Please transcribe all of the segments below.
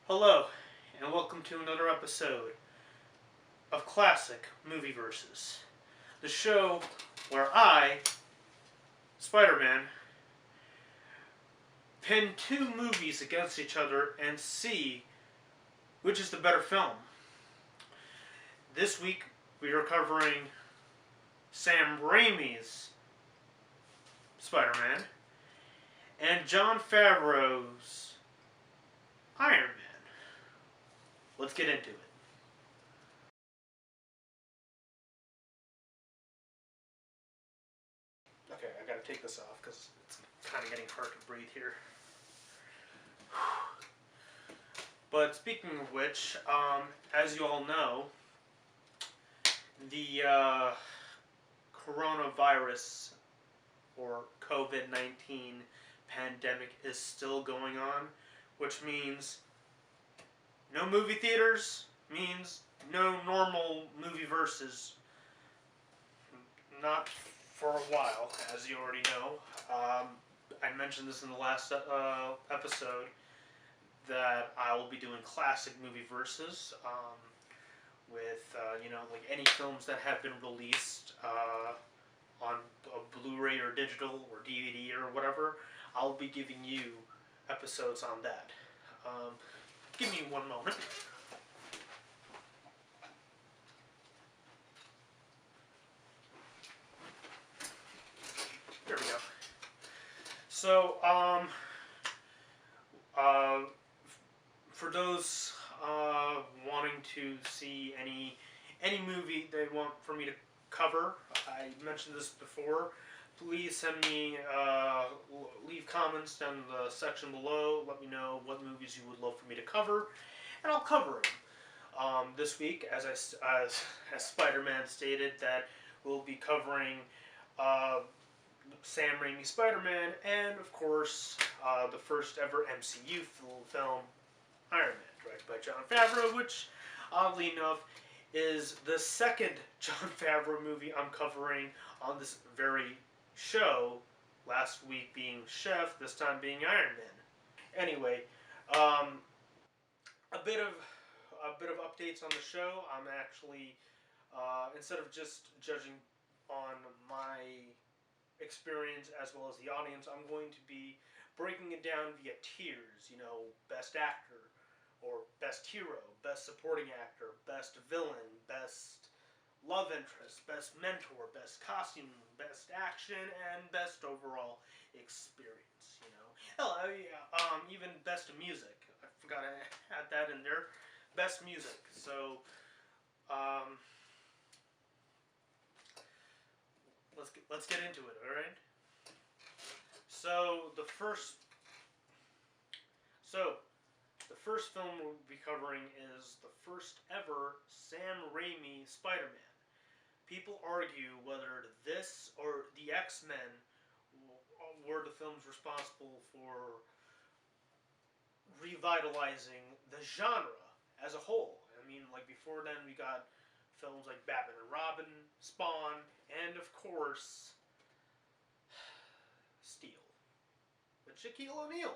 Hello, and welcome to another episode of Classic Movie Versus, the show where I, Spider-Man, pin two movies against each other and see which is the better film. This week we are covering Sam Raimi's Spider-Man and Jon Favreau's Iron Man. Let's get into it. Okay, I gotta take this off because it's kind of getting hard to breathe here. But speaking of which, as you all know, the coronavirus or COVID-19 pandemic is still going on, which means no movie theaters, means no normal movie verses. Not for a while, as you already know. I mentioned this in the last episode that I will be doing classic movie verses with like any films that have been released on a Blu-ray or digital or DVD or whatever. I'll be giving you episodes on that. Give me one moment. There we go. So, for those wanting to see any movie they want for me to cover, I mentioned this before. Please send me leave comments down in the section below. Let me know what movies you would love for me to cover, and I'll cover them. This week, as Spider-Man stated, that we'll be covering Sam Raimi's Spider-Man, and of course, the first ever MCU film, Iron Man, directed by Jon Favreau, which, oddly enough, is the second Jon Favreau movie I'm covering on this very show. Last week being Chef, this time being Iron Man. Anyway, a bit of updates on the show. I'm actually instead of just judging on my experience as well as the audience, I'm going to be breaking it down via tiers. You know, best actor, or best hero, best supporting actor, best villain, best love interest, best mentor, best costume, best action, and best overall experience. You know, hell, even best music. I forgot to add that in there. Best music. So, let's get into it. All right. So the first film we'll be covering is the first ever Sam Raimi Spider-Man. People argue whether this or the X-Men were the films responsible for revitalizing the genre as a whole. I mean, like before then we got films like Batman and Robin, Spawn, and of course, Steel with Shaquille O'Neal.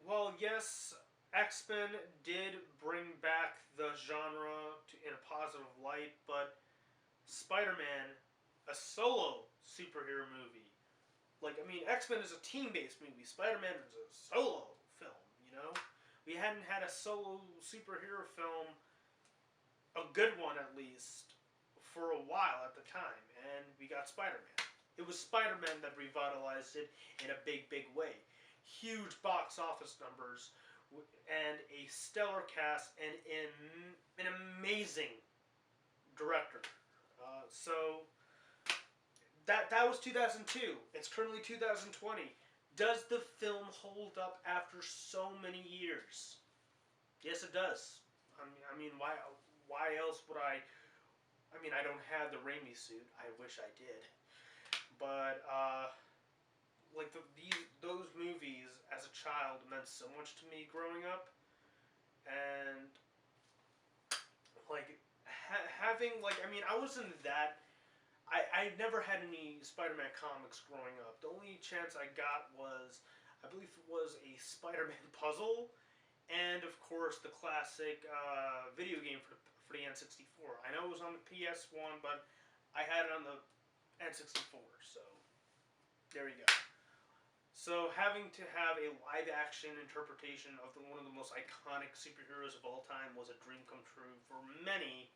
Well, yes, X-Men did bring back the genre in a positive light, but Spider-Man, a solo superhero movie, like, I mean, X-Men is a team-based movie. Spider-Man is a solo film, you know? We hadn't had a solo superhero film, a good one at least, for a while at the time, and we got Spider-Man. It was Spider-Man that revitalized it in a big, big way. Huge box office numbers, and a stellar cast, and an amazing director. So that was 2002. It's currently 2020. Does the film hold up after so many years? Yes, it does. I mean, why else would I? I mean, I don't have the Raimi suit. I wish I did. But like those movies as a child meant so much to me growing up, and like having like I mean I wasn't that I never had any Spider-Man comics growing up. The only chance I got was, I believe it was a Spider-Man puzzle, and of course the classic video game for the N64. I know it was on the PS1, but I had it on the N64. So there you go. So having to have a live action interpretation of one of the most iconic superheroes of all time was a dream come true for many,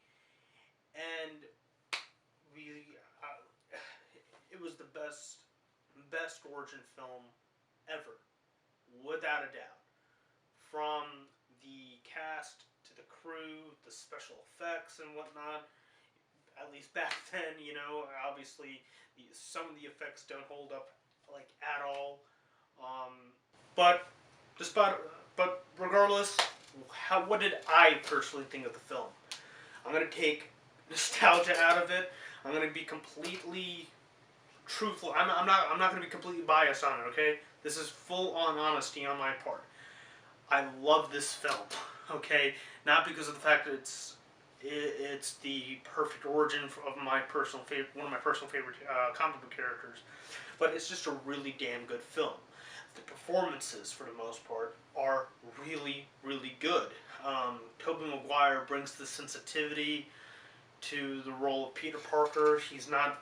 and we it was the best origin film ever, without a doubt. From the cast to the crew, the special effects and whatnot. At least back then, obviously some of the effects don't hold up like at all. Um, but despite, but regardless, what did I personally think of the film? I'm gonna take nostalgia out of it. I'm gonna be completely truthful. I'm not gonna be completely biased on it. Okay, this is full on honesty on my part. I love this film. Okay, not because of the fact that it's the perfect origin of my personal favorite, one of my personal favorite comic book characters, but it's just a really damn good film. The performances, for the most part, are really, really good. Tobey Maguire brings the sensitivity to the role of Peter Parker. He's not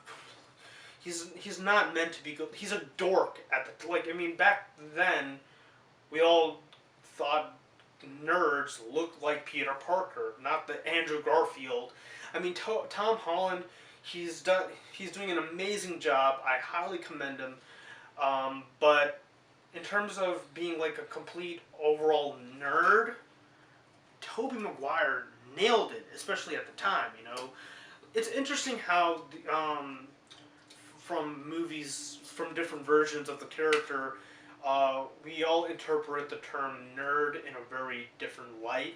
meant to be good. He's a dork at the back then we all thought nerds looked like Peter Parker, not the Andrew Garfield. Tom Holland, he's doing an amazing job. I highly commend him. But in terms of being like a complete overall nerd, Tobey Maguire nailed it, especially at the time. It's interesting how from movies, from different versions of the character, we all interpret the term nerd in a very different light.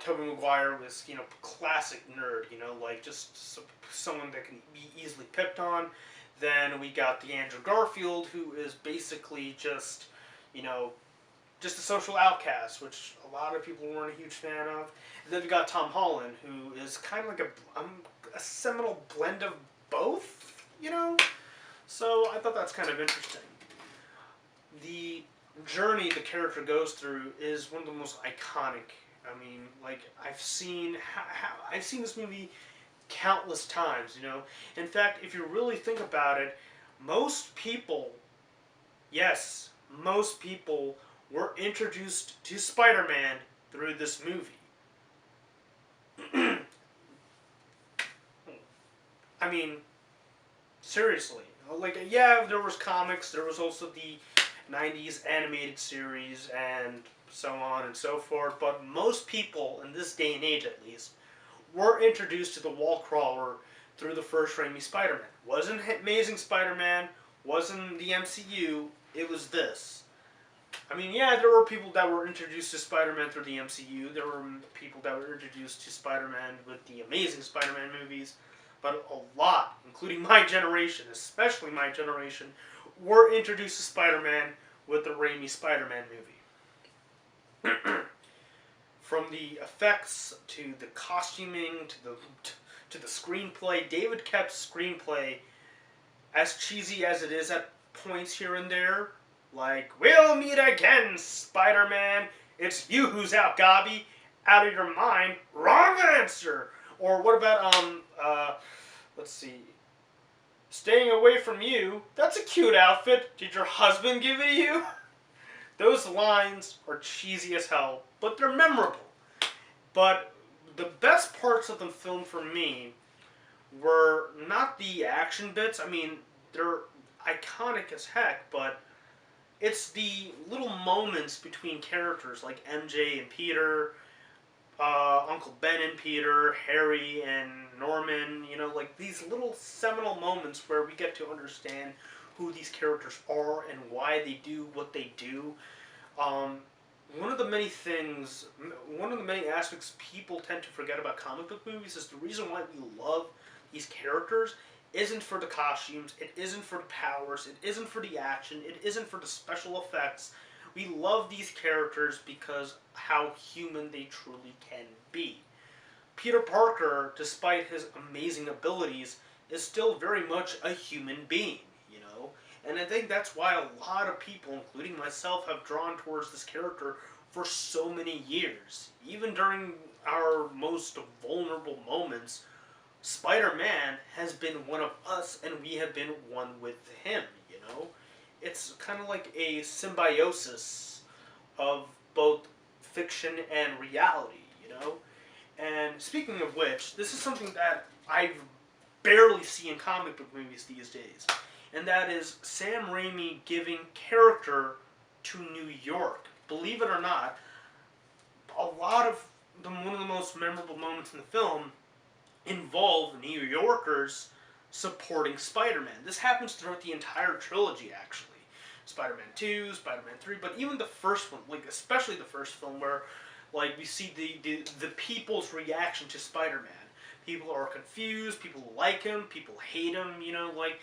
Tobey Maguire was, classic nerd, like just someone that can be easily picked on. Then we got the Andrew Garfield, who is basically just a social outcast, which a lot of people weren't a huge fan of. And then we got Tom Holland, who is kind of like a seminal blend of both. So I thought that's kind of interesting. The journey the character goes through is one of the most iconic. I've seen this movie countless times. In fact, if you really think about it, most people, yes, most people were introduced to Spider-Man through this movie. Seriously. Yeah, there was comics, there was also the 90s animated series, and so on and so forth, but most people, in this day and age at least, were introduced to the wall crawler through the first Raimi Spider-Man. Wasn't Amazing Spider-Man, wasn't the MCU, it was this. Yeah, there were people that were introduced to Spider-Man through the MCU. There were people that were introduced to Spider-Man with the Amazing Spider-Man movies. But a lot, including my generation, especially my generation, were introduced to Spider-Man with the Raimi Spider-Man movie. From the effects to the costuming to the screenplay, David Koepp's screenplay, as cheesy as it is at points here and there, like, "We'll meet again, Spider-Man. It's you who's out, Gobby. Out of your mind. Wrong answer." Or what about, let's see. "Staying away from you. That's a cute outfit. Did your husband give it to you?" Those lines are cheesy as hell, but they're memorable. But the best parts of the film for me were not the action bits. They're iconic as heck, but it's the little moments between characters like MJ and Peter, Uncle Ben and Peter, Harry and Norman, these little seminal moments where we get to understand who these characters are and why they do what they do. One of the many aspects people tend to forget about comic book movies is the reason why we love these characters isn't for the costumes, it isn't for the powers, it isn't for the action, it isn't for the special effects. We love these characters because how human they truly can be. Peter Parker, despite his amazing abilities, is still very much a human being, And I think that's why a lot of people, including myself, have drawn towards this character for so many years. Even during our most vulnerable moments, Spider-Man has been one of us and we have been one with him, you know? It's kind of like a symbiosis of both fiction and reality, you know? And speaking of which, this is something that I barely see in comic book movies these days. And that is Sam Raimi giving character to New York. Believe it or not, a lot of one of the most memorable moments in the film involve New Yorkers supporting Spider-Man. This happens throughout the entire trilogy, actually. Spider-Man 2, Spider-Man 3, but even the first one, like especially the first film where like we see the people's reaction to Spider-Man. People are confused, people like him, people hate him, you know, like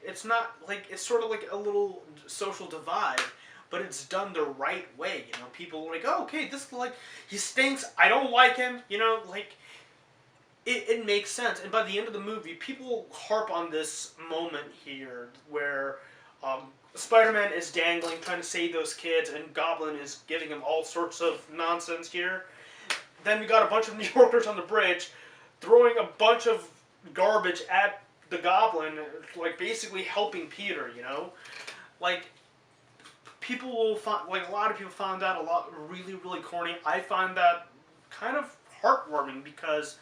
it's not like it's sort of like a little social divide, but it's done the right way, you know. People are like, "Oh, okay, this like he stinks. I don't like him." You know, like it makes sense. And by the end of the movie, people harp on this moment here where Spider-Man is dangling, trying to save those kids, and Goblin is giving him all sorts of nonsense here. Then we got a bunch of New Yorkers on the bridge throwing a bunch of garbage at the Goblin, like basically helping Peter, you know? Like, people will find, like a lot of people found that a lot really, really corny. I find that kind of heartwarming because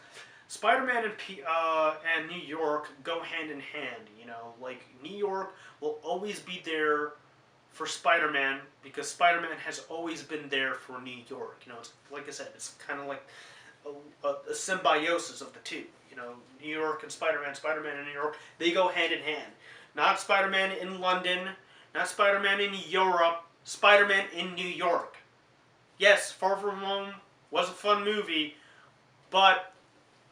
Spider-Man and New York go hand in hand, you know? Like, New York will always be there for Spider-Man because Spider-Man has always been there for New York. You know, it's, like I said, it's kind of like a symbiosis of the two. You know, New York and Spider-Man, Spider-Man and New York, they go hand in hand. Not Spider-Man in London, not Spider-Man in Europe, Spider-Man in New York. Yes, Far From Home was a fun movie, but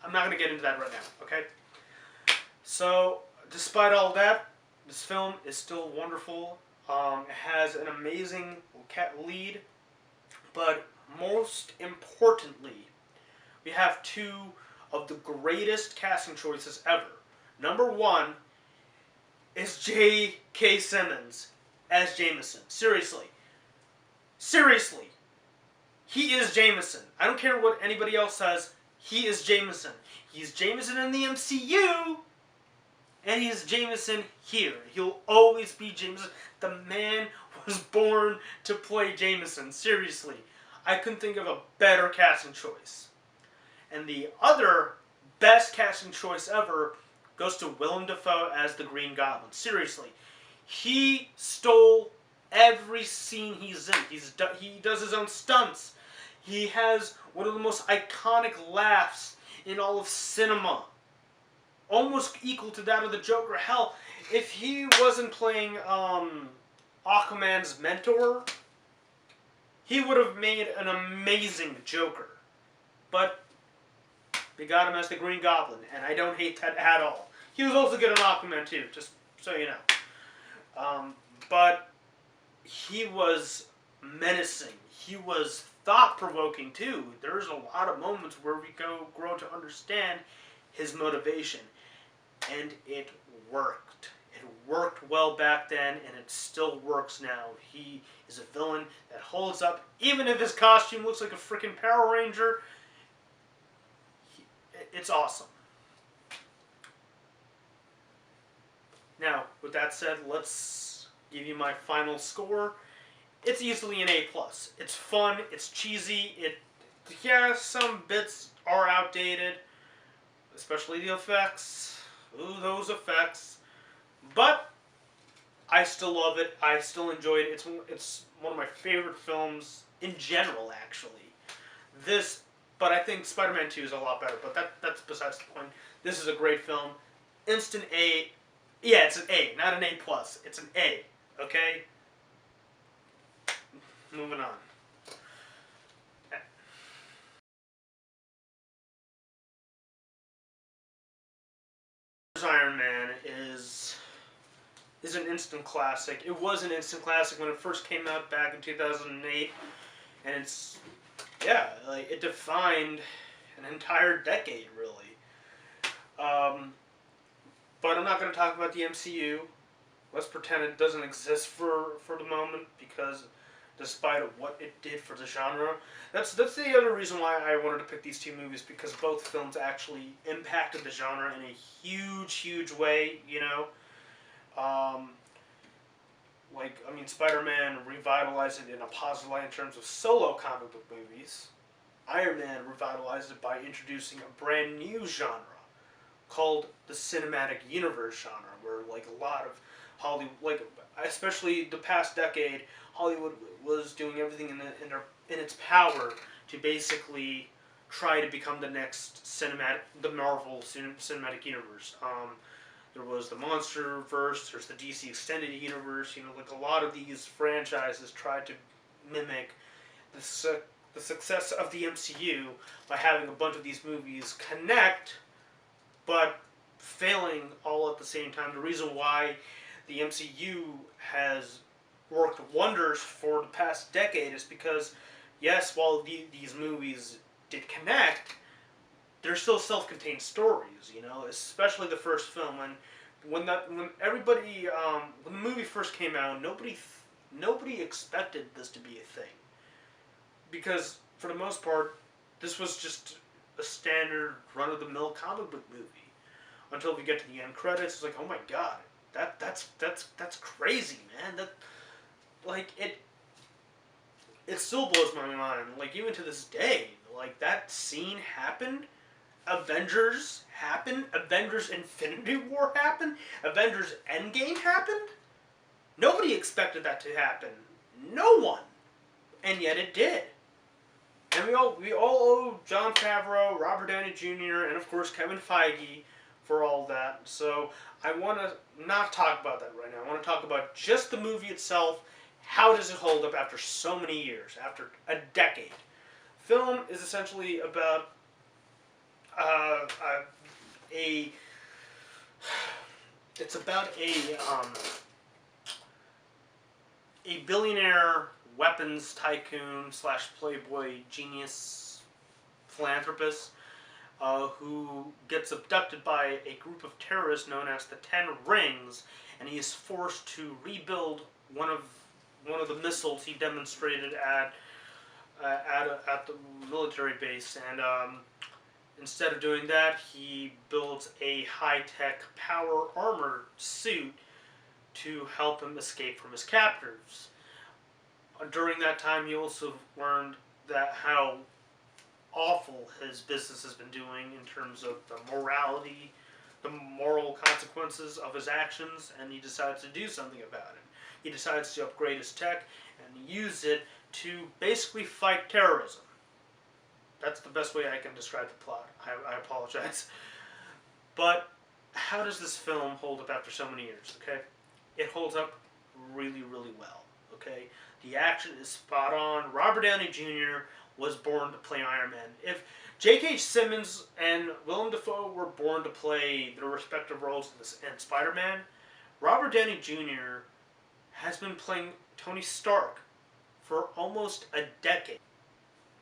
I'm not going to get into that right now, okay? So, despite all that, this film is still wonderful. It has an amazing lead, but most importantly, we have two of the greatest casting choices ever. Number one is J.K. Simmons as Jameson. Seriously. Seriously. He is Jameson. I don't care what anybody else says. He is Jameson. He's Jameson in the MCU, and he's Jameson here. He'll always be Jameson. The man was born to play Jameson. Seriously. I couldn't think of a better casting choice. And the other best casting choice ever goes to Willem Dafoe as the Green Goblin. Seriously. He stole every scene he's in. He does his own stunts. He has one of the most iconic laughs in all of cinema. Almost equal to that of the Joker. Hell, if he wasn't playing Aquaman's mentor, he would have made an amazing Joker. But they got him as the Green Goblin, and I don't hate that at all. He was also good in Aquaman too, just so you know. But he was menacing. He was thought-provoking too. There's a lot of moments where we grow to understand his motivation. And it worked. It worked well back then, and it still works now. He is a villain that holds up, even if his costume looks like a freaking Power Ranger. It's awesome. Now, with that said, let's give you my final score. It's easily an A+. It's fun, it's cheesy, yeah, some bits are outdated, especially the effects. Ooh, those effects. But I still love it. I still enjoyed it. It's one of my favorite films in general, actually. But I think Spider-Man 2 is a lot better, but that's besides the point. This is a great film. Instant A. Yeah, it's an A, not an A+. It's an A, okay? Moving on. Iron Man is an instant classic. It was an instant classic when it first came out back in 2008, and it's, yeah, like it defined an entire decade, really. But I'm not going to talk about the MCU. Let's pretend it doesn't exist for the moment, because despite what it did for the genre. That's the other reason why I wanted to pick these two movies, because both films actually impacted the genre in a huge way. Um, Spider-Man revitalized it in a positive light in terms of solo comic book movies. Iron Man revitalized it by introducing a brand new genre called the cinematic universe genre, where like a lot of Hollywood, like especially the past decade, Hollywood was doing everything in its power to basically try to become the next the Marvel cinematic universe. There was the MonsterVerse, there's the DC Extended Universe. Like a lot of these franchises tried to mimic the success of the MCU by having a bunch of these movies connect, but failing all at the same time. The reason why the MCU has worked wonders for the past decade is because, yes, while these movies did connect, they're still self-contained stories. Especially the first film. When the movie first came out, nobody expected this to be a thing, because for the most part, this was just a standard run-of-the-mill comic book movie. Until we get to the end credits, it's like, oh my god, that's crazy, man. It still blows my mind. Like, even to this day, like, that scene happened. Avengers happened. Avengers Infinity War happened. Avengers Endgame happened. Nobody expected that to happen. No one. And yet it did. And we all owe Jon Favreau, Robert Downey Jr., and of course Kevin Feige for all that. So I want to not talk about that right now. I want to talk about just the movie itself. How does it hold up after so many years, after a decade? Film is essentially about it's about a billionaire weapons tycoon / playboy genius philanthropist who gets abducted by a group of terrorists known as the Ten Rings, and he is forced to rebuild one of the missiles he demonstrated at the military base. And instead of doing that, he builds a high-tech power armor suit to help him escape from his captors. During that time, he also learned that how awful his business has been doing in terms of the moral consequences of his actions, and he decides to do something about it. He decides to upgrade his tech and use it to basically fight terrorism. That's the best way I can describe the plot. I apologize. But how does this film hold up after so many years, okay? It holds up really well, okay? The action is spot on. Robert Downey Jr. was born to play Iron Man. If J.K. Simmons and Willem Dafoe were born to play their respective roles in Spider-Man, Robert Downey Jr. has been playing Tony Stark for almost a decade.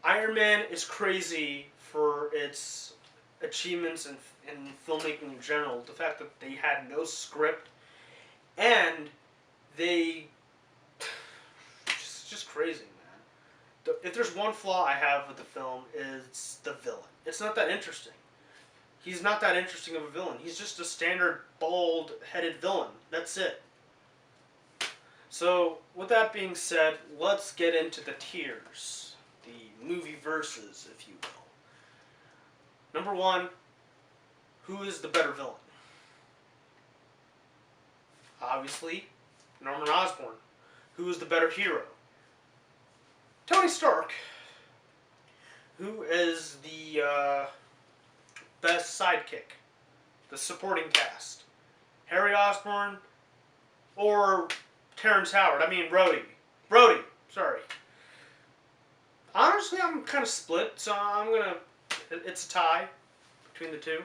Iron Man is crazy for its achievements in filmmaking in general. The fact that they had no script, and they just crazy, man. If there's one flaw I have with the film, it's the villain. It's not that interesting. He's not that interesting of a villain. He's just a standard bald-headed villain. That's it. So, with that being said, let's get into the tiers. The movie verses, if you will. Number one, who is the better villain? Obviously, Norman Osborn. Who is the better hero? Tony Stark. Who is the best sidekick? The supporting cast. Harry Osborn or Terrence Howard? I mean, Brody, sorry. Honestly, I'm kind of split, so it's a tie between the two.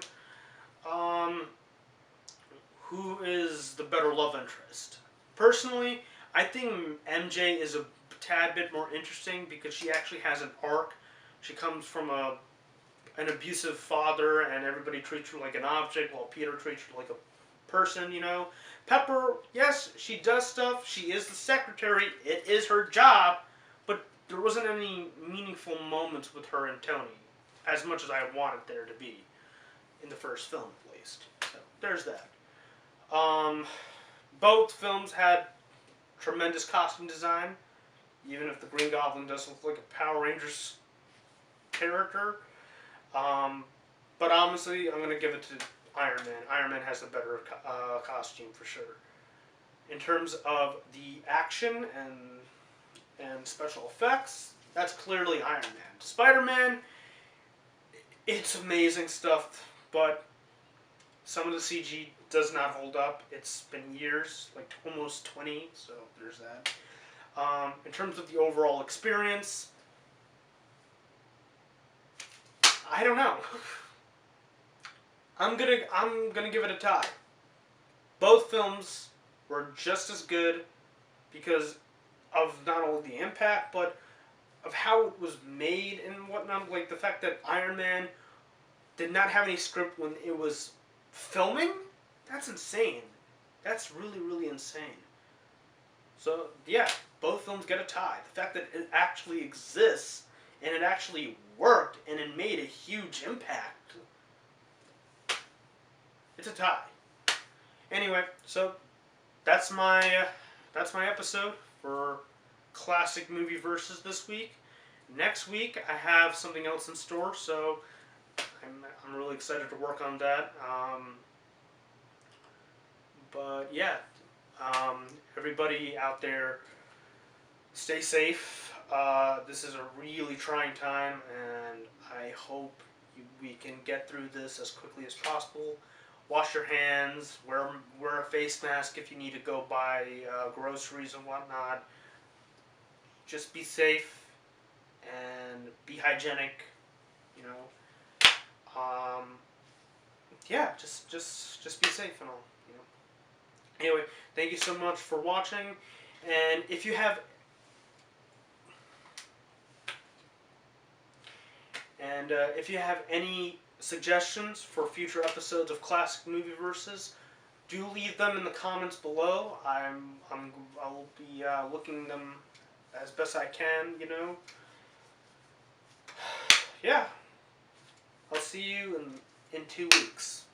Who is the better love interest? Personally, I think MJ is a tad bit more interesting because she actually has an arc. She comes from an abusive father, and everybody treats her like an object, while Peter treats her like a person, Pepper, yes, she does stuff. She is the secretary. It is her job. there wasn't any meaningful moments with her and Tony, as much as I wanted there to be in the first film, at least. So there's that. Um, Both films had tremendous costume design, even if the Green Goblin does look like a Power Rangers character. Um, but honestly, I'm gonna give it to Iron Man. Iron Man has the better costume for sure. In terms of the action and special effects, that's clearly Iron Man. Spider-Man, it's amazing stuff, but some of the CG does not hold up. It's been years, like almost 20, so there's that. In terms of the overall experience, I don't know. I'm gonna give it a tie. Both films were just as good because of not only the impact, but of how it was made and whatnot. Like the fact that Iron Man did not have any script when it was filming. That's insane. That's really, really insane. So yeah, both films get a tie. The fact that it actually exists and it actually worked and it made a huge impact. It's a tie. Anyway, so that's my episode for classic movie versus this week. Next week I have something else in store, so I'm really excited to work on that. But yeah, everybody out there, stay safe. This is a really trying time, and I hope we can get through this as quickly as possible. Wash your hands, wear a face mask if you need to go buy groceries and whatnot. Just be safe and be hygienic, you know. Yeah, just be safe and all, you know. Anyway, thank you so much for watching, and if you have any suggestions for future episodes of Classic Movie Versus, do leave them in the comments below. I'll be looking them as best I can, you know. Yeah, I'll see you in 2 weeks.